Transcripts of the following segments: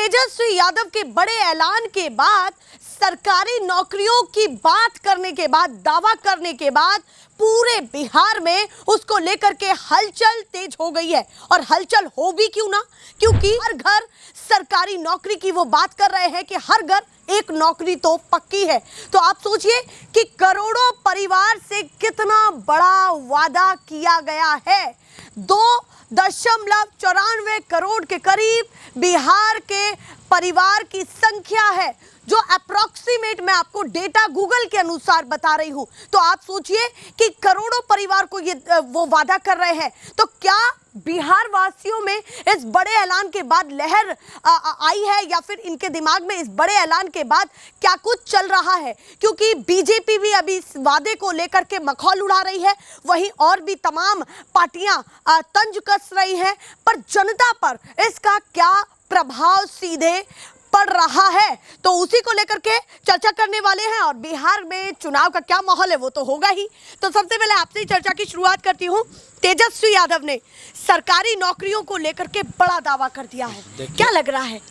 तेजस्वी यादव के बड़े ऐलान के बाद, सरकारी नौकरियों की बात करने के बाद, दावा करने के बाद पूरे बिहार में उसको लेकर के हलचल तेज हो गई है। और हलचल हो भी क्यों ना, क्योंकि हर घर सरकारी नौकरी की वो बात कर रहे हैं कि हर घर एक नौकरी तो पक्की है। तो आप सोचिए कि करोड़ों परिवार से कितना बड़ा वादा किया गया है। 2.94 करोड़ के करीब बिहार के परिवार की संख्या है, जो अप्रॉक्सीमेट मैं आपको डेटा गूगल के अनुसार बता रही हूं। तो आप सोचिए कि करोड़ों परिवार को ये वो वादा कर रहे हैं। तो क्या बिहार वासियों में इस बड़े ऐलान के बाद लहर आई है, या फिर इनके दिमाग में इस बड़े ऐलान के बाद क्या कुछ चल रहा है? क्योंकि बीजेपी भी अभी इस वादे को लेकर के मखौल उड़ा रही है, वहीं और भी तमाम पार्टियां तंज कस रही हैं, पर जनता पर इसका क्या प्रभाव सीधे पड़ रहा है, तो उसी को लेकर के चर्चा करने वाले हैं। और बिहार में चुनाव का क्या माहौल है वो तो होगा ही। तो सबसे पहले आपसे ही चर्चा की शुरुआत करती हूं। तेजस्वी यादव ने सरकारी नौकरियों को लेकर के बड़ा दावा कर दिया है, क्या लग रहा है?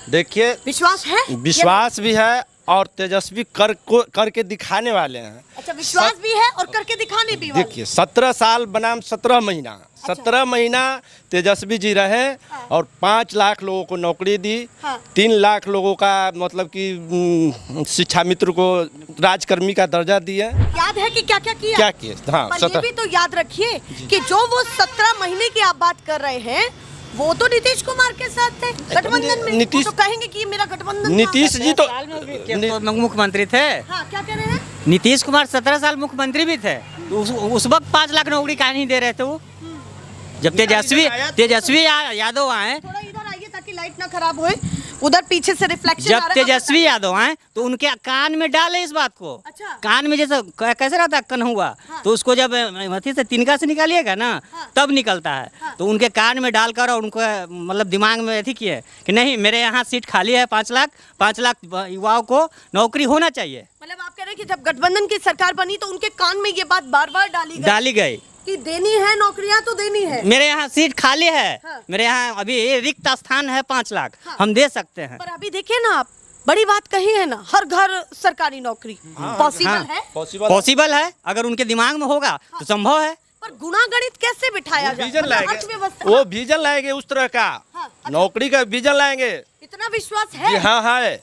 देखिए, विश्वास है? विश्वास भी है और तेजस्वी करके दिखाने वाले हैं। अच्छा, विश्वास भी है और करके दिखाने भी वाले। देखिए, 17 साल बनाम 17 महीना, 17 महीना तेजस्वी जी रहे और 5 लाख लोगों को नौकरी दी। 3 लाख लोगों का मतलब कि शिक्षा मित्र को राजकर्मी का दर्जा दिया। याद है कि क्या क्या किया? क्या किए? हाँ, पर ये भी तो याद रखिए कि जो वो 17 महीने की आप बात कर रहे हैं, वो तो नीतीश कुमार के साथ थे गठबंधन में। नीतीश तो कहेंगे कि ये मेरा गठबंधन। नीतीश जी तो मुख्यमंत्री थे। हाँ, क्या कह रहे हैं? नीतीश कुमार 17 साल मुख्यमंत्री भी थे। उस वक्त 5 लाख नौकरी काहे नहीं दे रहे थे वो? जब तेजस्वी यादव आए, थोड़ा इधर आइए ताकि लाइट ना खराब होए, उधर पीछे से रिफ्लेक्शन जब तेजस्वी यादव आए तो उनके कान में डाले इस बात को। अच्छा। कान में जैसे कैसे रहता है कन्हुआ, तो उसको जब हथी से तिनका से निकालिएगा ना, तब निकलता है। तो उनके कान में डालकर और उनको मतलब दिमाग में ऐसी किए कि नहीं, मेरे यहाँ सीट खाली है, 5 लाख युवाओं को नौकरी होना चाहिए। मतलब आप कह रहे हैं कि जब गठबंधन की सरकार बनी तो उनके कान में ये बात बार बार डाली गई कि देनी है नौकरियां तो देनी है, मेरे यहाँ सीट खाली है। हाँ। मेरे यहाँ अभी रिक्त स्थान है 5 लाख। हाँ। हम दे सकते हैं। पर अभी देखिए ना, आप बड़ी बात कही है ना, हर घर सरकारी नौकरी पॉसिबल है। पॉसिबल है, अगर उनके दिमाग में होगा तो संभव है। पर गुणागणित कैसे बिठाया जाए? वो विजन लाएंगे उस तरह का। नौकरी का विजन लाएंगे। इतना विश्वास है? हाँ है,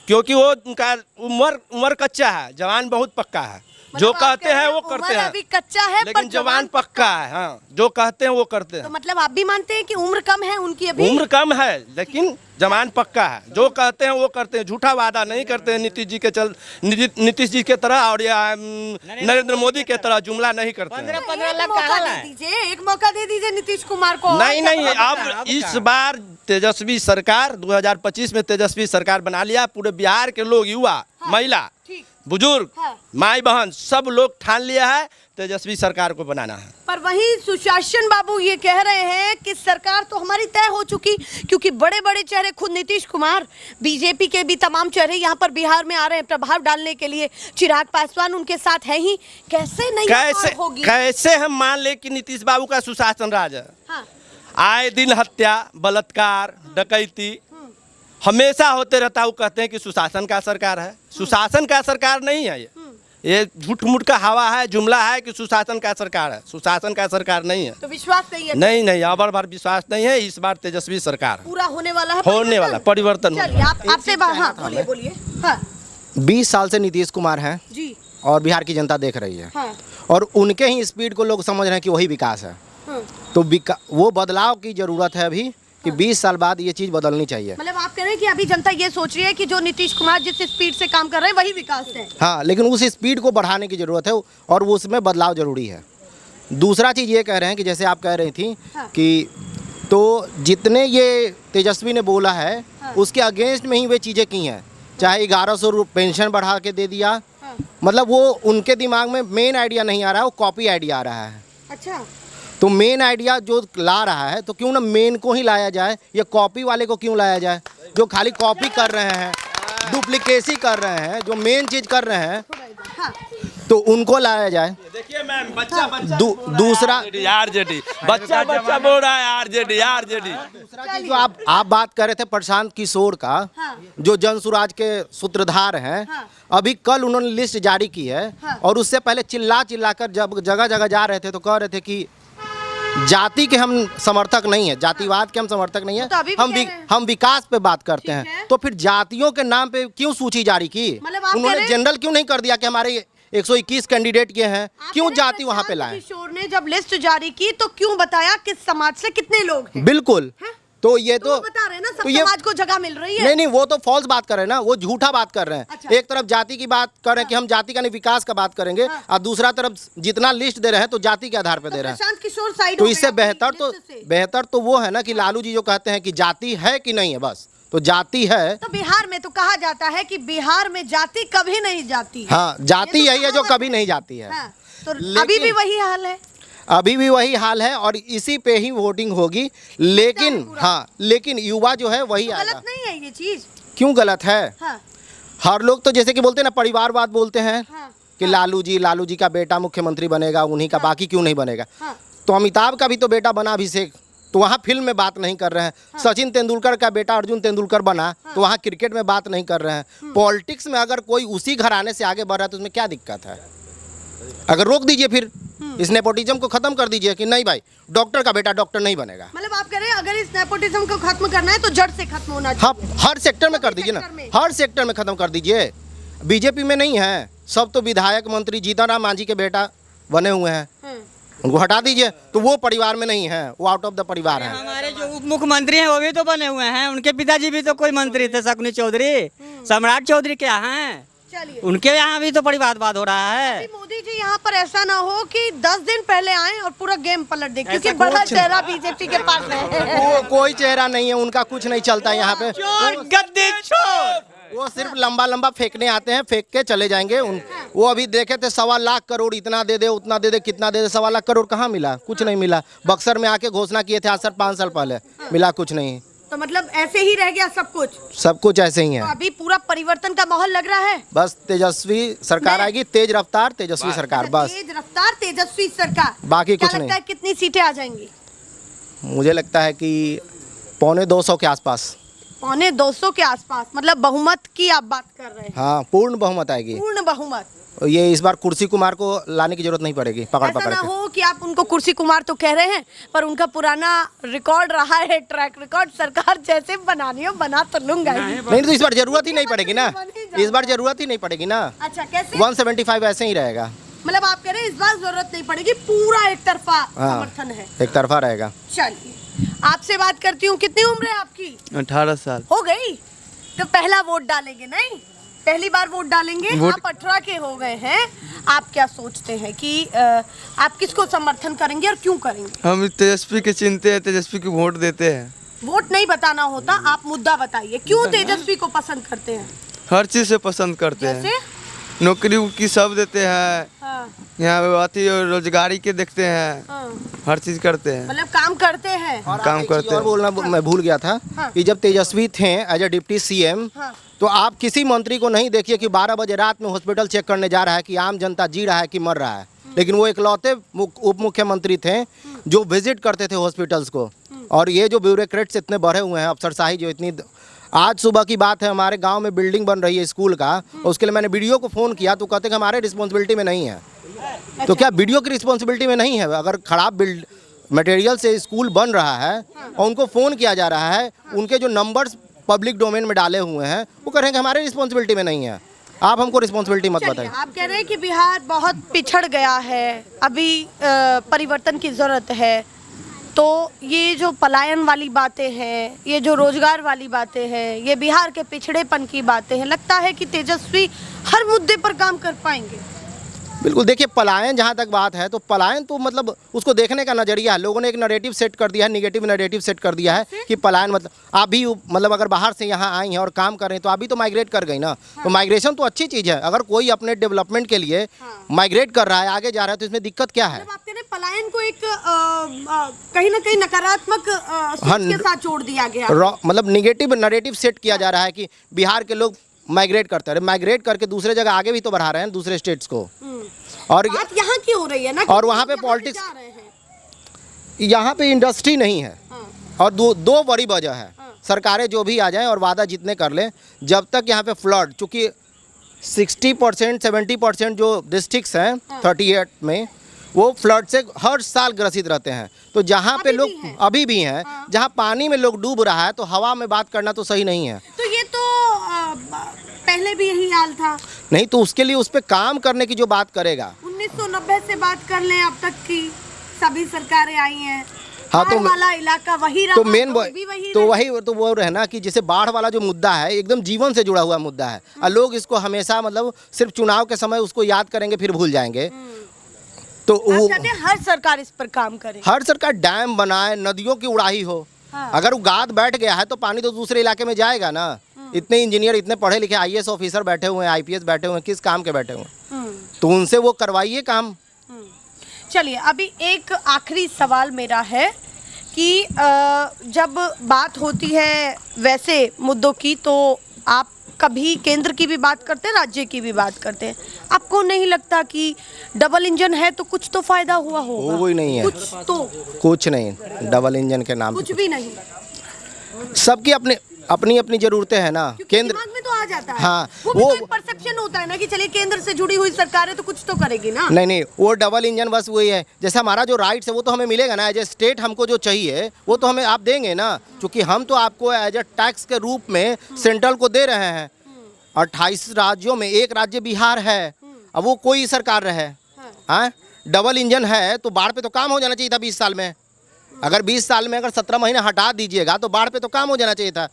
क्योंकि वो उनका उम्र कच्चा है, जवान बहुत पक्का है। जो कहते हैं वो करते हैं। अभी कच्चा है लेकिन जवान पक्का है। हाँ, जो कहते हैं वो करते हैं। तो मतलब आप भी मानते हैं कि उम्र कम है उनकी? अभी उम्र कम है लेकिन जवान पक्का है। जो कहते हैं वो करते हैं, झूठा वादा नहीं करते हैं। नीतीश जी के तरह और या नरेंद्र मोदी के तरह जुमला नहीं करते हैं। 15 लाख का दीजिए, एक मौका दे दीजिए नीतीश कुमार को। नहीं, अब इस बार तेजस्वी सरकार 2025 में तेजस्वी सरकार बना लिया। पूरे बिहार के लोग, युवा, महिला, बुजुर्ग, माई बहन, सब लोग ठान लिया है तेजस्वी सरकार को बनाना है। पर वहीं सुशासन बाबू ये कह रहे हैं कि सरकार तो हमारी तय हो चुकी, क्योंकि बड़े बड़े चेहरे, खुद नीतीश कुमार, बीजेपी के भी तमाम चेहरे यहाँ पर बिहार में आ रहे हैं प्रभाव डालने के लिए। चिराग पासवान उनके साथ है ही। कैसे नहीं होगी? कैसे हम मान ले कि नीतीश बाबू का सुशासन राज है? हाँ। आए दिन हत्या, बलात्कार, डकैती हमेशा होते रहता है। वो कहते हैं कि सुशासन का सरकार है। सुशासन का सरकार नहीं है ये झूठ मूठ का हवा है, जुमला है कि सुशासन का सरकार है। सुशासन का सरकार नहीं है। तो विश्वास नहीं है? नहीं, अब बार विश्वास नहीं है। इस बार तेजस्वी सरकार पूरा होने वाला है, परिवर्तन। आपसे बोलिए। 20 साल से नीतीश कुमार हैं जी, और बिहार की जनता देख रही है। हाँ। और उनके ही स्पीड को लोग समझ रहे हैं कि वही विकास है। तो वो बदलाव की जरूरत है अभी, कि 20 साल बाद ये चीज़ बदलनी चाहिए। मतलब आप कह रहे हैं कि अभी जनता ये सोच रही है कि जो नीतीश कुमार जिस स्पीड से काम कर रहे हैं वही विकास है। हाँ, लेकिन उस स्पीड को बढ़ाने की ज़रूरत है और उसमें बदलाव जरूरी है। दूसरा चीज़ ये कह रहे हैं कि जैसे आप कह रही थी कि तो जितने ये तेजस्वी ने बोला है उसके अगेंस्ट में ही वे चीज़ें की हैं। चाहे 1100 पेंशन बढ़ा के दे दिया, मतलब वो उनके दिमाग में मेन आइडिया नहीं आ रहा है, वो कॉपी आइडिया आ रहा है। अच्छा, तो मेन आइडिया जो ला रहा है, तो क्यों ना मेन को ही लाया जाए, या कॉपी वाले को क्यों लाया जाए? जो खाली कॉपी कर रहे हैं, डुप्लीकेसी कर रहे हैं, जो मेन चीज़ कर रहे हैं। तो उनको लाया जाए। देखिए मैम, बच्चा दूसरा आरजेडी, बच्चा बोल रहा है आरजेडी आरजेडी। दूसरा चीज जो आप बात कर रहे थे प्रशांत किशोर का, जो जन सुराज के सूत्रधार हैं, अभी कल उन्होंने लिस्ट जारी की है और उससे पहले चिल्ला कर जब जगह जगह जा रहे थे तो कह रहे थे कि जाति के हम समर्थक नहीं है, जातिवाद के हम समर्थक नहीं है, तो अभी भी हम विकास पे बात करते ठीक हैं। है। तो फिर जातियों के नाम पे क्यों सूची जारी की? मतलब आप कह उन्होंने रहे- जनरल क्यों नहीं कर दिया कि हमारे 121 कैंडिडेट के हैं, क्यों जाति वहाँ पे लाए? किशोर ने जब लिस्ट जारी की तो क्यों बताया किस समाज से कितने लोग हैं? बिल्कुल। तो ये तो तो वो बता रहे हैं ना, सब तो ये समाज को जगह मिल रही है। नहीं, वो तो फॉल्स बात कर रहे हैं ना, वो झूठा बात कर रहे हैं। अच्छा। एक तरफ जाति की बात कर रहे हैं कि हम जाति का नहीं विकास का बात करेंगे, और दूसरा तरफ जितना लिस्ट दे रहे हैं तो जाति के आधार पर दे रहे हैं। प्रशांत किशोर साइड तो हो इससे गए अपनी बेहतर तो वो है ना कि लालू जी जो कहते हैं कि जाति है कि नहीं है, बस तो जाति है। तो बिहार में तो कहा जाता है कि बिहार में जाति कभी नहीं जाती है। हाँ, जाति ये तो यही है जो कहावत कभी नहीं जाती है। हाँ, तो लेकिन- अभी भी वही हाल है। अभी भी वही हाल है और इसी पे ही वोटिंग होगी। लेकिन हाँ, लेकिन युवा जो है वही तो आएगा। गलत नहीं है ये चीज। क्यों गलत है? हाँ, हर लोग तो जैसे कि बोलते हैं ना, परिवारवाद बोलते हैं हाँ, कि लालू जी का बेटा मुख्यमंत्री बनेगा, उन्हीं का, बाकी क्यों नहीं बनेगा? हाँ। तो अमिताभ का भी तो बेटा बना अभिषेक, तो वहाँ फिल्म में बात नहीं कर रहे हैं। सचिन तेंदुलकर का बेटा अर्जुन तेंदुलकर बना, तो वहाँ क्रिकेट में बात नहीं कर रहे हैं। पॉलिटिक्स में अगर कोई उसी घराने से आगे बढ़ रहा है तो उसमें क्या दिक्कत है? अगर रोक दीजिए, फिर इस नेपोटिज्म को खत्म कर दीजिए कि नहीं भाई, डॉक्टर का बेटा डॉक्टर नहीं बनेगा। मतलब आप कह रहे हैं अगर इस नेपोटिज्म को खत्म करना है तो जड़ से खत्म होना चाहिए। हाँ, हर सेक्टर में कर दीजिए ना, सेक्टर में। हर सेक्टर में खत्म कर दीजिए। बीजेपी में नहीं है, सब तो विधायक मंत्री जीतन राम मांझी के बेटा बने हुए हैं, उनको हटा दीजिए। तो वो परिवार में नहीं है, वो आउट ऑफ द परिवार है। हमारे जो उप मुख्यमंत्री हैं वो भी तो बने हुए हैं, उनके पिताजी भी तो कोई मंत्री थे, शकुनी चौधरी, सम्राट चौधरी के यहाँ हैं, चलिए, उनके यहाँ भी तो परिवारवाद हो रहा है। अभी मोदी जी यहाँ पर ऐसा ना हो कि 10 दिन पहले आए और पूरा गेम पलट दे, क्योंकि बड़ा चेहरा बीजेपी के पास है। वो कोई चेहरा नहीं है, उनका कुछ नहीं चलता है यहाँ पे। गद्दी छोड़। वो सिर्फ लंबा लंबा फेंकने आते हैं, फेंक के चले जाएंगे। वो अभी देखे थे 1.25 लाख करोड़, इतना दे दे उतना दे दे, कितना दे दे, 1.25 लाख करोड़ कहाँ मिला? कुछ नहीं मिला। बक्सर में आके घोषणा किए थे आज से 5 साल पहले, मिला कुछ नहीं। तो मतलब ऐसे ही रह गया सब कुछ। सब कुछ ऐसे ही तो है। अभी पूरा परिवर्तन का माहौल लग रहा है। बस तेजस्वी सरकार आएगी, तेज रफ्तार तेजस्वी सरकार, बस। तेज रफ्तार तेजस्वी सरकार, बाकी क्या कुछ लगता है कितनी सीटें आ जाएंगी? मुझे लगता है कि 250 के आसपास। 250 के आसपास, मतलब बहुमत की आप बात कर रहे हैं। हाँ, पूर्ण बहुमत आएगी। पूर्ण बहुमत। ये इस बार कुर्सी कुमार को लाने की जरूरत नहीं पड़ेगी, पकड़ ऐसा पकड़ ना के। हो कि आप उनको कुर्सी कुमार तो कह रहे हैं, पर उनका पुराना रिकॉर्ड रहा है, ट्रैक रिकॉर्ड, सरकार जैसे बनानी हो बना तो लूंगा ही। नहीं तो इस बार जरूरत ही नहीं पड़ेगी ना, इस बार जरूरत ही नहीं पड़ेगी ना। अच्छा, कैसे? 175 ऐसे ही रहेगा। मतलब आप कह रहे हैं इस बार जरूरत नहीं पड़ेगी, पूरा एक तरफा हाँ, समर्थन है। एक तरफा रहेगा। चलिए, आपसे बात करती हूँ, कितनी उम्र है आपकी? 18 साल। हो गई? तो पहला वोट डालेंगे? नहीं, पहली बार वोट डालेंगे। आप 18 के हो गए हैं, आप क्या सोचते हैं कि आप किसको समर्थन करेंगे और क्यों करेंगे? हम तेजस्वी के चिंते हैं, तेजस्वी को वोट देते हैं। वोट नहीं बताना होता, आप मुद्दा बताइए, क्यों तेजस्वी को पसंद करते हैं? हर चीज़ से पसंद करते जैसे? हैं, नौकरी की सब देते हैं, हाँ, यहाँ अति रोजगारी के देखते हैं, हाँ, हर चीज़ करते हैं, मतलब काम करते हैं। काम करते और हैं। बोलना मैं भूल गया था हाँ। कि जब तेजस्वी थे एज ए डिप्टी सीएम, हाँ। तो आप किसी मंत्री को नहीं देखिए कि 12 बजे रात में हॉस्पिटल चेक करने जा रहा है कि आम जनता जी रहा है कि मर रहा है। लेकिन वो इकलौते उप मुख्यमंत्री थे जो विजिट करते थे हॉस्पिटल्स को। और ये जो ब्यूरोक्रेट्स इतने बढ़े हुए हैं, अफसरशाही जो इतनी, आज सुबह की बात है, हमारे गांव में बिल्डिंग बन रही है स्कूल का, उसके लिए मैंने बीडीओ को फ़ोन किया तो कहते कि हमारे रिस्पॉन्सिबिलिटी में नहीं है। तो क्या बीडीओ की रिस्पॉन्सिबिलिटी में नहीं है? अगर खराब मटेरियल से स्कूल बन रहा है और उनको फ़ोन किया जा रहा है, उनके जो नंबर्स पब्लिक डोमेन में डाले हुए हैं, वो कह रहे हैं कि हमारे रिस्पॉन्सिबिलिटी में नहीं है, आप हमको रिस्पॉन्सिबिलिटी मत चलिए, बताइए। आप कह रहे हैं कि बिहार बहुत पिछड़ गया है, अभी परिवर्तन की ज़रूरत है। तो ये जो पलायन वाली बातें हैं, ये जो रोजगार वाली बातें हैं, ये बिहार के पिछड़ेपन की बातें हैं, लगता है कि तेजस्वी हर मुद्दे पर काम कर पाएंगे? बिल्कुल, देखिए पलायन जहाँ तक बात है, तो पलायन तो मतलब उसको देखने का नज़रिया है। लोगों ने एक नैरेटिव सेट कर दिया है, निगेटिव नैरेटिव सेट कर दिया है कि पलायन मतलब आप भी मतलब अगर बाहर से यहाँ आई हैं और काम कर रहे हैं तो आप भी तो माइग्रेट कर गई ना। तो माइग्रेशन तो अच्छी चीज़ है, अगर कोई अपने डेवलपमेंट के लिए माइग्रेट कर रहा है, आगे जा रहा है, तो इसमें दिक्कत क्या है? मतलब आप कह रहे हैं पलायन को एक कहीं ना कहीं नकारात्मक सोच के साथ जोड़ दिया गया। मतलब निगेटिव नैरेटिव सेट किया जा रहा है कि बिहार के लोग माइग्रेट करते हैं, माइग्रेट करके दूसरे जगह आगे भी तो बढ़ा रहे हैं दूसरे स्टेट्स को। और बात यहाँ की हो रही है ना, और वहाँ पे यहाँ पॉलिटिक्स, जा रहे हैं। यहाँ पे इंडस्ट्री नहीं है। और दो बड़ी वजह है। सरकारें जो भी आ जाएं और वादा जितने कर लें, जब तक यहाँ पे फ्लड, चूँकि 60% 70% जो डिस्ट्रिक्ट्स हैं 38 में, वो फ्लड से हर साल ग्रसित रहते हैं। तो जहाँ पे लोग अभी भी हैं, जहाँ पानी में लोग डूब रहा है, तो हवा में बात करना तो सही नहीं है। तो ये तो पहले भी यही हाल था। नहीं तो उसके लिए उस पर काम करने की जो बात करेगा। 1990 से बात कर लें अब तक की सभी सरकारें आई हैं, हाँ, तो बाढ़ वाला इलाका वही रहा, तो मेन वही तो रहे। वही तो वो रहना कि जैसे बाढ़ वाला जो मुद्दा है एकदम जीवन से जुड़ा हुआ मुद्दा है, और लोग इसको हमेशा मतलब सिर्फ चुनाव के समय उसको याद करेंगे फिर भूल जाएंगे। तो आप वो चाहते हैं हर सरकार इस पर काम करे। हर सरकार डैम बनाए, नदियों की उड़ाही हो। अगर वो गाद बैठ गया है तो पानी तो दूसरे इलाके में जाएगा ना। इतने इंजीनियर, इतने पढ़े लिखे IAS ऑफिसर बैठे हुए हैं, IPS बैठे हुए हैं, किस काम के बैठे हुए हैं? तो उनसे वो करवाइए काम। चलिए, अभी एक आखिरी सवाल मेरा है कि जब बात होती है वैसे मुद्दों की, तो आप कभी केंद्र की भी बात करते हैं, राज्य की भी बात करते हैं। आपको नहीं लगता कि डबल इंजन है तो कुछ तो फायदा हुआ होगा? वो ही नहीं है, कुछ नहीं। डबल इंजन के नाम कुछ भी नहीं। सबकी अपनी अपनी जरूरतें हैं ना। केंद्र दिमाग में तो आ जाता है। हाँ, वो भी तो एक परसेप्शन होता है ना कि चलिए केंद्र से जुड़ी हुई सरकार है तो कुछ तो करेगी ना। नहीं, वो डबल इंजन बस वही है। जैसे हमारा जो राइट्स है वो तो हमें मिलेगा ना, एज ए स्टेट हमको जो चाहिए वो तो हमें आप देंगे ना, क्योंकि हम तो आपको एज ए टैक्स के रूप में सेंट्रल को दे रहे हैं। 28 राज्यों में एक राज्य बिहार है, अब वो कोई सरकार रहे। हाँ, डबल इंजन है तो बाढ़ पे तो काम हो जाना चाहिए था 20 साल में। अगर 20 साल में अगर 17 महीने हटा दीजिएगा तो बाढ़ पे तो काम हो जाना चाहिए था।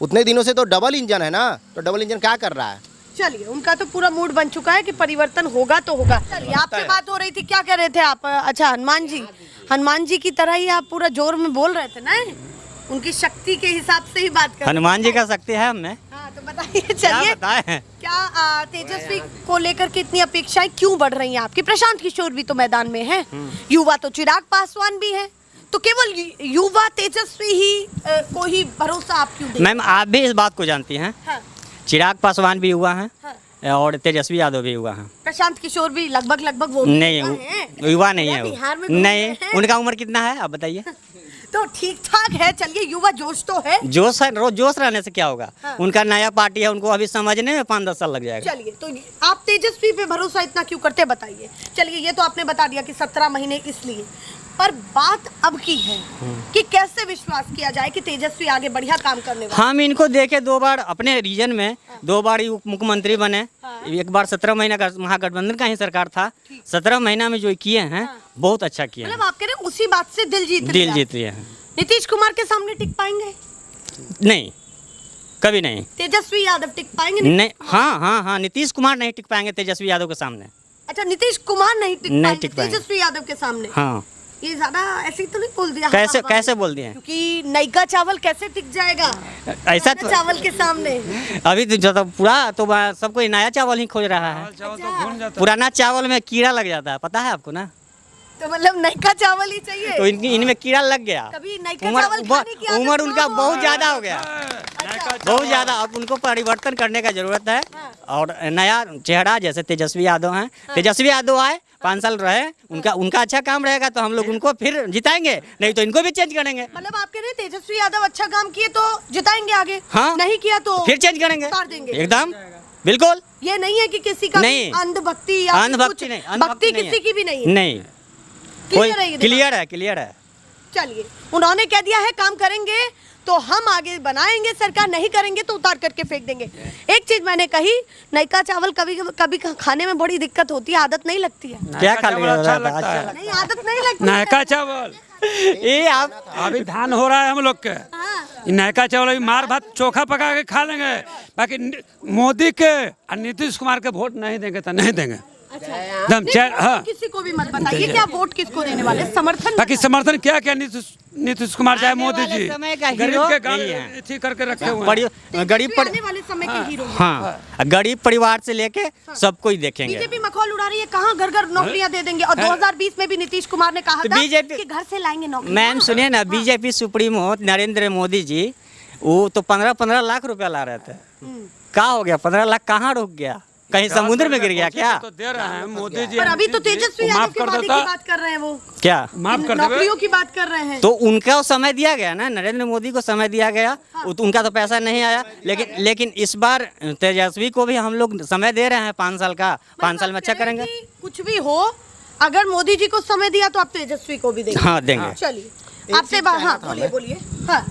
उतने दिनों से तो डबल इंजन है ना, तो डबल इंजन क्या कर रहा है? चलिए, उनका तो पूरा मूड बन चुका है कि परिवर्तन होगा तो होगा। चलिए, आपसे बात हो रही थी, क्या कह रहे थे आप? अच्छा, हनुमान जी की तरह ही आप पूरा जोर में बोल रहे थे ना, उनकी शक्ति के हिसाब से ही बात कर। हनुमान जी का शक्ति है हमें। हाँ, तो बताइए, चलिए क्या तेजस्वी को लेकर के इतनी अपेक्षाएं क्यों बढ़ रही हैं आपकी? प्रशांत किशोर भी तो मैदान में है, युवा तो चिराग पासवान भी है, तो केवल युवा तेजस्वी ही को ही भरोसा आप क्यों दें? मैम, आप भी इस बात को जानती हैं। हाँ। चिराग पासवान भी हुआ है। हाँ। और तेजस्वी यादव भी हुआ है। प्रशांत किशोर भी लगभग वो नहीं, युवा नहीं है बिहार में वो। नहीं, उनका उम्र कितना है आप बताइए? तो ठीक ठाक है। चलिए, युवा जोश तो है। जोश है, रोज जोश रहने से क्या होगा? हाँ। उनका नया पार्टी है, उनको अभी समझने में 5-10 साल लग जाएगा। चलिए, तो आप तेजस्वी पे भरोसा इतना क्यों करते, बताइए। चलिए, ये तो आपने बता दिया कि 17 महीने इसलिए, पर बात अब की है कि कैसे विश्वास किया जाए कि तेजस्वी आगे बढ़िया काम करने वाले। हम इनको देखे 2 बार अपने रीजन में, 2 बार ही मुख्यमंत्री बने। एक बार 17 महीना का महागठबंधन का ही सरकार था। 17 महीना में जो किए हैं बहुत अच्छा किया। मतलब आप कह रहे हैं उसी बात से दिल जीत लिए हैं। नीतीश कुमार के सामने टिक पाएंगे? नहीं, कभी नहीं। तेजस्वी यादव टिक पाएंगे? नहीं। हाँ, नीतीश कुमार नहीं टिक पाएंगे तेजस्वी यादव के सामने। अच्छा, नीतीश कुमार नहीं टिक पाएंगे तेजस्वी यादव के सामने। हाँ, ये ज्यादा ऐसे ही तो नहीं बोल दिया? कैसे बोल दिए? क्योंकि नयका चावल कैसे टिक जाएगा ऐसा तो चावल के सामने? अभी तो जो पूरा तो सबको नया चावल ही खोज रहा है। पुराना चावल में कीड़ा लग जाता है, पता है आपको ना? तो मतलब नयका चावल ही चाहिए। तो इनमें कीड़ा लग गया। कभी नयका चावल खाने की आदत उम्र उनका ना हो। बहुत ज्यादा हो गया, बहुत ज्यादा। अब उनको परिवर्तन करने का जरूरत है और नया चेहरा जैसे तेजस्वी यादव हैं। तेजस्वी यादव आए, 5 साल रहे, उनका अच्छा काम रहेगा तो हम लोग उनको फिर जिताएंगे, नहीं तो इनको भी चेंज करेंगे। मतलब आप कह रहे हैं तेजस्वी यादव अच्छा काम किए तो जिताएंगे आगे? हाँ, नहीं किया तो फिर चेंज करेंगे, उतार देंगे। एकदम बिल्कुल। ये नहीं है कि किसी का नहीं, अंधभक्ति या अंधभक्ति नहीं, भक्ति किसी की भी नहीं है। नहीं, क्लियर है। चलिए, उन्होंने कह दिया है काम करेंगे तो हम आगे बनाएंगे सरकार, नहीं करेंगे तो उतार करके फेंक देंगे। एक चीज मैंने कही, नयका चावल कभी खाने में बड़ी दिक्कत होती है, आदत नहीं लगती है? क्या खा नहीं, आदत नहीं लगती। नयका चावल ये आप अभी धान हो रहा है हम लोग के। नयका चावल अभी मार भात चोखा पका के खा लेंगे, बाकी मोदी के और नीतीश कुमार के वोट नहीं देंगे तो नहीं देंगे। हाँ। किसी को भी मत बताइए कि आप वोट किसको देने वाले, समर्थन। बाकी समर्थन क्या नीतीश कुमार चाहे मोदी जी, गरीब के यही करके रखे हुए हैं। गरीब आने वाले समय के हीरो। हाँ, गरीब परिवार से लेके सबको ही देखेंगे। बीजेपी मखौल उड़ा रही है, कहाँ घर घर नौकरियां दे देंगे। और 2020 में भी नीतीश कुमार ने कहा था कि घर से लाएंगे नौकरी। मैम सुनिए ना, बीजेपी सुप्रीमो नरेंद्र मोदी जी वो तो 15-15 लाख रुपया ला रहे थे क्या हो गया? 15 लाख कहाँ रुक गया? कहीं समुद्र में गिर गया क्या? तो दे रहे हैं मोदी जी। पर अभी तो तेजस्वी यादव माफ के कर वादे की देता। बात कर रहे हैं वो, क्या माफ कर देवे। नौकरियों की बात कर रहे हैं। तो उनका समय दिया गया ना, नरेंद्र मोदी को समय दिया गया। उनका तो पैसा नहीं आया, लेकिन इस बार तेजस्वी को भी हम लोग समय दे रहे हैं 5 साल का। 5 साल में अच्छा करेंगे। कुछ भी हो, अगर मोदी जी को समय दिया तो आप तेजस्वी को भी देंगे। हाँ, देंगे। चलिए आपसे हाँ बोलिए। हाँ,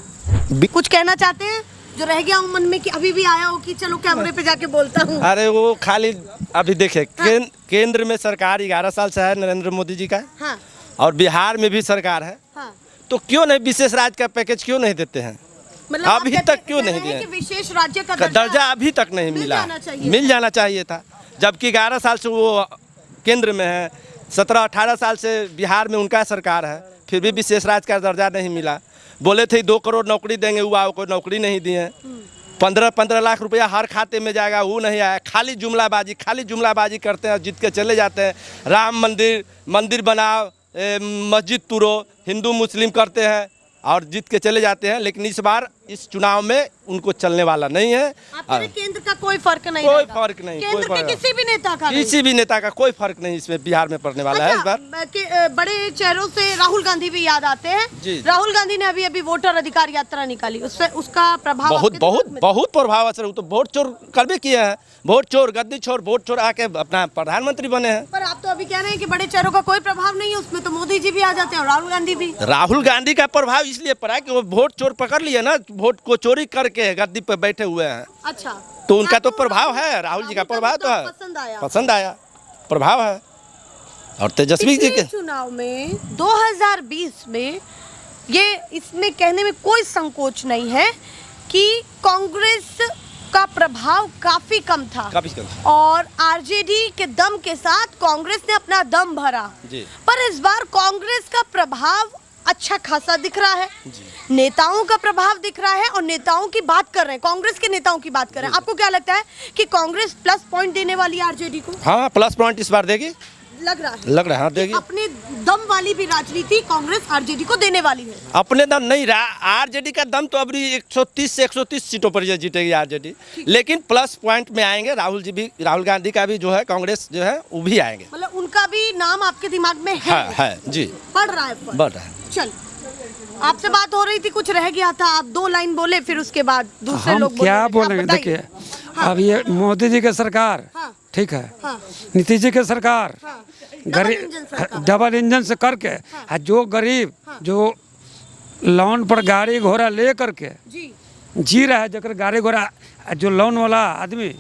कुछ कहना चाहते हैं जो रह गया मन में कि अभी भी आया हो कि चलो कैमरे पे जाके बोलता हूँ? अरे वो खाली अभी देखे केंद्र में सरकार 11 साल से है नरेंद्र मोदी जी का। हाँ, और बिहार में भी सरकार है। हाँ। तो क्यों नहीं विशेष राज्य का पैकेज क्यों नहीं देते हैं? मतलब आप अभी कहते- तक क्यों कह रहे नहीं हैं दिए? कि विशेष राज्य का दर्जा अभी तक नहीं मिला। मिल जाना चाहिए था। जबकि 11 साल से वो केंद्र में है, 17-18 साल से बिहार में उनका सरकार है, फिर भी विशेष राज्य का दर्जा नहीं मिला। बोले थे 2 करोड़ नौकरी देंगे, युवाओं को नौकरी नहीं दिए। 15-15 लाख रुपया हर खाते में जाएगा, वो नहीं आया। खाली जुमलाबाजी करते हैं, जीत के चले जाते हैं। राम मंदिर बनाओ, मस्जिद तोड़ो, हिंदू मुस्लिम करते हैं और जीत के चले जाते हैं। लेकिन इस बार इस चुनाव में उनको चलने वाला नहीं है। आप कह रहे हैं केंद्र का कोई फर्क नहीं कोई रहेगा। फर्क नहीं, केंद्र कोई के फर्क किसी भी नेता का नहीं। किसी भी नेता का कोई फर्क नहीं इसमें बिहार में पड़ने वाला है इस बार। बड़े चेहरों से राहुल गांधी भी याद आते हैं। जी। राहुल गांधी ने अभी वोटर अधिकार यात्रा निकाली, उससे उसका प्रभाव आपके दिमाग में? बहुत प्रभाव असर। वो तो वोट चोर करबे किए हैं, वोट चोर, गद्दी चोर, वोट चोर आके अपना प्रधानमंत्री बने हैं। पर आप तो अभी कह रहे हैं कि बड़े चेहरों का कोई प्रभाव नहीं है उसमें, तो मोदी जी भी आ जाते हैं और राहुल गांधी भी। राहुल गांधी का प्रभाव इसलिए पड़ा कि वो वोट चोर पकड़ लिए ना, वोट को चोरी करके गद्दी पे बैठे हुए हैं। अच्छा, तो उनका तो आपको प्रभाव है, राहुल जी का प्रभाव तो है, पसंद आया प्रभाव है। और तेजस्वी जी के चुनाव में 2020 में ये इसमें कहने में कोई संकोच नहीं है कि कांग्रेस का प्रभाव काफी कम था, काफी कम। और आरजेडी के दम के साथ कांग्रेस ने अपना दम भरा जी। पर इस बार कांग्रेस का प्रभाव अच्छा खासा दिख रहा है। नेताओं का प्रभाव दिख रहा है और नेताओं की बात कर रहे हैं, कांग्रेस के नेताओं की बात कर रहे हैं। आपको क्या लगता है कि कांग्रेस प्लस पॉइंट देने वाली है आरजेडी को? हाँ, प्लस पॉइंट इस बार देगी, लग रहा है हाँ देगी। अपने दम वाली भी राजनीति कांग्रेस आरजेडी को देने वाली है। अपने दम नहीं रहा, आरजेडी का दम तो अभी 130 से 130 सीटों पर ये जीतेगी आरजेडी। लेकिन प्लस पॉइंट में आएंगे राहुल गांधी का भी जो है, कांग्रेस जो है वो भी आएंगे। मतलब उनका भी नाम आपके दिमाग में है जी, बढ़ रहा है चल, आपसे बात हो रही थी, कुछ रह गया था, आप 2 लाइन बोले, फिर उसके बाद दूसरे हम लोग क्या बोलेंगे। बोलेंगे? देखिए, अब ये मोदी जी की सरकार हाँ। ठीक है, हाँ। नीतीश जी की सरकार हाँ। गरीब डबल इंजन से करके, जो गरीब जो लोन पर गाड़ी घोड़ा ले करके जी रहा है, जकर गाड़ी घोड़ा, जो लोन वाला आदमी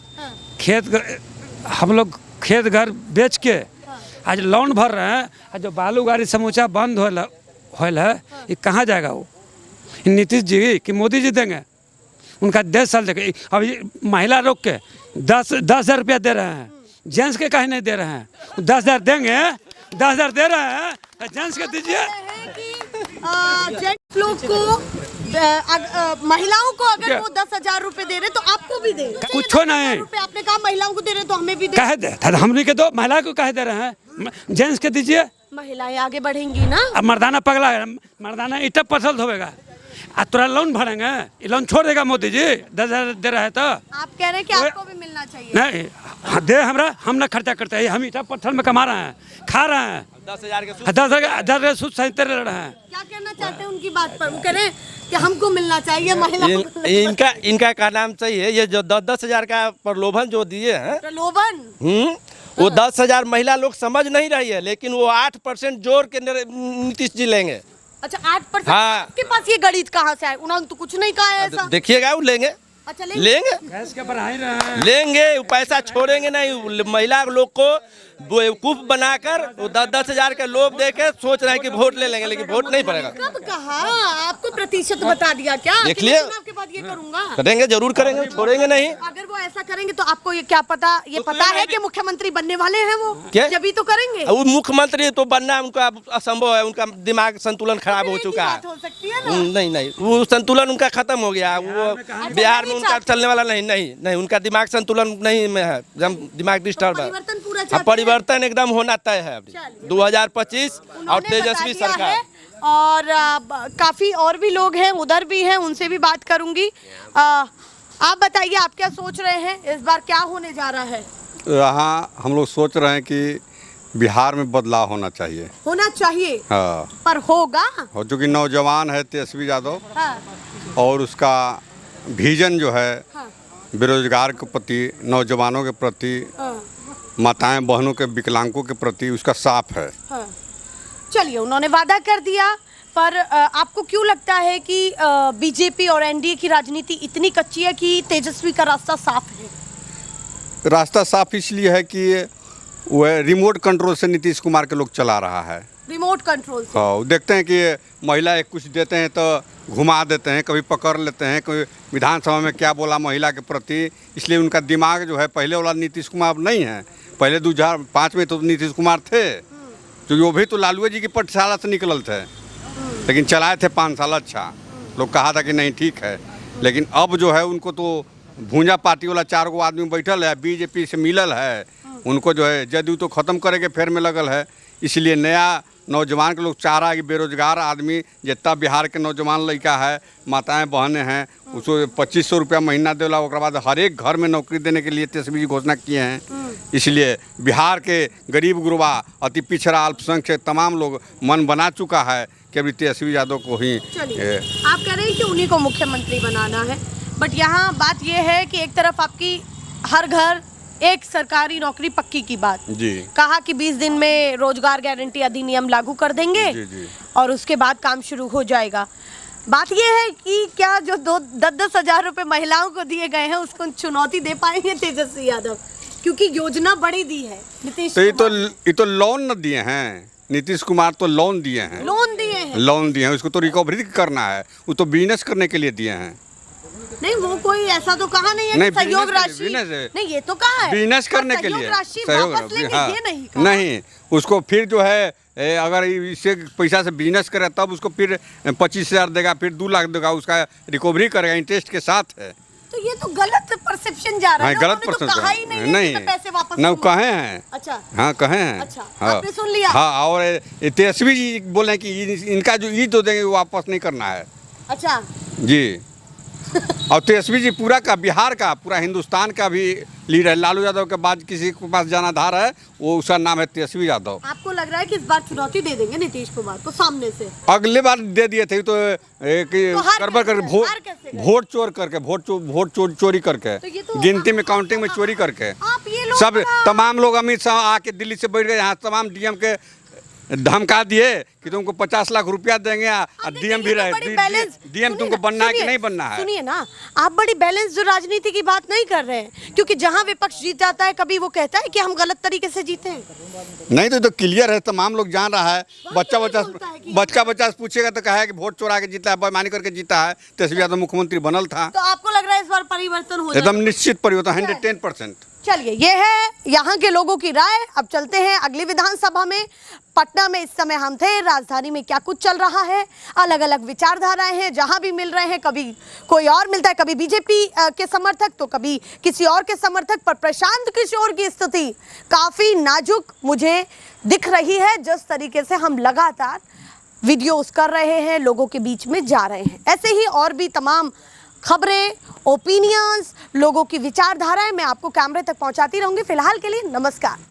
हम लोग खेत घर बेच के आज लोन भर रहे हैं, जो बालू गाड़ी समूचा बंद होल है, ये कहाँ जाएगा? वो नीतीश जी कि मोदी जी देंगे? उनका 10 साल देखे। अभी महिला रोक के 10,000 रुपया दे रहे हैं, जेंट्स के कहीं नहीं दे रहे हैं। 10,000 देंगे, 10,000 दे रहे हैं, जेंट्स के दीजिए। जेंट्स लोग को महिलाओं को अगर वो 10,000 रुपए दे रहे तो आपको भी दे कुछ नहीं। आपने कहा महिलाओं को दे रहे तो हमें भी दे। कहे दे, हमने के दो, महिला को कहे दे रहे हैं, जेंट्स के दीजिए। महिलाएं आगे बढ़ेंगी ना। अब मर्दाना पगला है, मर्दाना ईटा पसल होगा, आ तुरा लोन भरेंगे, ये लोन छोड़ देगा मोदी जी? 10,000 दे रहा है तो आप कह रहे हैं कि आपको भी मिलना चाहिए। नहीं, दे हमरा, हम ना खर्चा करते हैं, हम ईटा पत्थर में कमा रहे हैं, खा रहे हैं। 10,000 सूद सहित रहे हैं। क्या कहना चाहते हैं उनकी बात पर? वो कह रहे हैं कि हमको मिलना चाहिए, महिला इनका क्या नाम चाहिए, ये जो 10,000 का प्रलोभन जो दिए हैं, प्रलोभन, वो 10,000 महिला लोग समझ नहीं रही है, लेकिन वो 8% जोड़ के नीतीश जी लेंगे। अच्छा 8%? हाँ। आपके पास ये गणित कहाँ से आए? उन्होंने तो कुछ नहीं कहा है ऐसा। देखिएगा वो लेंगे। अच्छा लेंगे, गैस के बढ़ा ही रहे हैं। लेंगे, वो पैसा छोड़ेंगे नहीं। महिला लोग को बेवकूफ बनाकर वो 10,000 के लोभ देके सोच रहे हैं कि वोट ले लेंगे, लेकिन वोट नहीं पड़ेगा। कब कहा? आपको प्रतिशत बता दिया क्या? देख लिए, आपके बाद ये करूंगा, करेंगे, जरूर करेंगे, छोड़ेंगे नहीं। अगर वो ऐसा करेंगे तो आपको ये क्या पता, ये पता है कि मुख्यमंत्री बनने वाले हैं वो? क्या? जब तो करेंगे। वो मुख्यमंत्री तो बनना उनका असंभव है, उनका दिमाग संतुलन खराब हो चुका है। हो सकती है ना? नहीं, वो संतुलन उनका खत्म हो गया। वो बिहार में उनका चलने वाला नहीं, उनका दिमाग संतुलन नहीं में है, दिमाग डिस्टर्ब है। परिवर्तन पूरा अब परिवर्तन एकदम होना तय है अभी 2025 और तेजस्वी सरकार। और काफी और भी लोग हैं, उधर भी हैं, उनसे भी बात करूंगी। आप बताइए, आप क्या सोच रहे हैं, इस बार क्या होने जा रहा है? यहाँ हम लोग सोच रहे हैं कि बिहार में बदलाव होना चाहिए। होना चाहिए, हाँ, पर होगा? और चूँकि नौजवान है तेजस्वी यादव, हाँ, और उसका विजन जो है हाँ, बेरोजगार के प्रति, नौजवानों के प्रति, हाँ, माताएं बहनों के, विकलांगों के प्रति उसका साफ है। हाँ। चलिए, उन्होंने वादा कर दिया, पर आपको क्यों लगता है कि बीजेपी और एनडीए की राजनीति इतनी कच्ची है कि तेजस्वी का रास्ता साफ है? रास्ता साफ इसलिए है कि वह रिमोट कंट्रोल से नीतीश कुमार के लोग चला रहा है। रिमोट कंट्रोल से? हाँ, देखते हैं कि महिला एक कुछ देते हैं तो घुमा देते हैं, कभी पकड़ लेते हैं, कोई विधानसभा में क्या बोला महिला के प्रति, इसलिए उनका दिमाग जो है पहले वाला नीतीश कुमार नहीं है। पहले 2005 में तो नीतीश कुमार थे, क्योंकि वो भी तो लालू जी की पाठशाला से निकलल थे, लेकिन चलाए थे 5 साल अच्छा। लोग कहा था कि नहीं ठीक है, लेकिन अब जो है उनको तो भूंजा पार्टी वाला 4 गो आदमी बैठल है, बीजेपी से मिलल है, उनको जो है जदयू तो ख़त्म करे के फेर में लगल है। इसलिए नया नौजवान के लोग चाह रहा है कि बेरोजगार आदमी जितना बिहार के नौजवान लड़का है, माताएं बहनें हैं, उसको 2500 रुपया महीना देला, उसके बाद हर एक घर में नौकरी देने के लिए तेजस्वी जी घोषणा किए हैं। इसलिए बिहार के गरीब गुरबा, अति पिछड़ा, अल्पसंख्यक तमाम लोग मन बना चुका है कि अभी तेजस्वी यादव को ही। चलिए, आप कह रहे हैं कि उन्हीं को मुख्यमंत्री बनाना है, बट यहाँ बात यह है कि एक तरफ आपकी हर घर एक सरकारी नौकरी पक्की की बात जी, कहा कि 20 दिन में रोजगार गारंटी अधिनियम लागू कर देंगे जी। और उसके बाद काम शुरू हो जाएगा। बात यह है कि क्या जो 10-10 हजार रुपए महिलाओं को दिए गए हैं उसको चुनौती दे पाएंगे तेजस्वी यादव, क्योंकि योजना बड़ी दी है नीतीश तो ये तो लोन न दिए हैं, नीतीश कुमार तो लोन दिए हैं, लोन दिए हैं, उसको तो रिकवरी करना है, वो तो बिजनेस करने के लिए दिए हैं। नहीं, वो कोई ऐसा तो कहा नहीं है नहीं, कि सहयोग बिजनेस राशि नहीं, ये तो कहा है बिजनेस करने के लिए सहयोग राशि सहयोग, वापस लेंगे, हाँ, ये नहीं कहा। नहीं, उसको फिर जो है अगर इससे पैसा से बिजनेस करे तब उसको फिर 25,000 देगा, फिर 2 लाख देगा, उसका रिकवरी करेगा इंटरेस्ट के साथ है। तो ये तो गलत परसेप्शन जा रहा है। गलत तो परसेप्शन कहा ही नहीं है कि पैसे वापस ना, लूंगा। कहे हैं। अच्छा, हाँ, कहे हैं। अच्छा, हाँ, आपने सुन लिया। हाँ, और तेजस्वी जी बोले कि इनका जो ईद तो देंगे वो वापस नहीं करना है। अच्छा जी। और तेजस्वी जी पूरा का बिहार का, पूरा हिंदुस्तान का भी लीडर है। लालू यादव के बाद किसी के पास जाना धार है, वो उसका नाम है तेजस्वी यादव। आपको लग रहा है कि इस बार चुनौती दे देंगे नीतीश कुमार को सामने से? अगले बार दे दिए थे तो गड़बड़ करके वोट चोरी करके, तो ये तो गिनती में, काउंटिंग में चोरी करके, आप ये लोग सब तमाम लोग अमित शाह आके दिल्ली से बैठ गए यहाँ, तमाम डीएम के धमका दिए कि तुमको 50 लाख रुपया देंगे, और डीएम भी रहे, डीएम तुमको बनना है कि नहीं बनना है। सुनिए ना, आप बड़ी बैलेंस जो राजनीति की बात नहीं कर रहे हैं, क्योंकि जहां विपक्ष जीत जाता है कभी वो कहता है कि हम गलत तरीके से जीते हैं। नहीं तो क्लियर है, तमाम लोग जान रहा है। बच्चा पूछेगा तो कहा है कि वोट चोरा के जीता है, बेईमानी करके जीता है। तेजस्वी यादव मुख्यमंत्री बनल था। तो आपको लग रहा है इस बार परिवर्तन हो जाएगा? एकदम निश्चित परिवर्तन, 110%। चलिए, ये है यहाँ के लोगों की राय। अब चलते हैं अगली विधानसभा में। पटना में इस समय हम थे, राजधानी में क्या कुछ चल रहा है, अलग अलग विचारधाराएं हैं, जहां भी मिल रहे हैं, कभी कोई और मिलता है, कभी बीजेपी के समर्थक तो कभी किसी और के समर्थक। पर प्रशांत किशोर की स्थिति काफी नाजुक मुझे दिख रही है, जिस तरीके से हम लगातार वीडियोस कर रहे हैं, लोगों के बीच में जा रहे हैं। ऐसे ही और भी तमाम खबरें, ओपिनियंस, लोगों की विचारधाराएं मैं आपको कैमरे तक पहुंचाती रहूंगी। फिलहाल के लिए नमस्कार।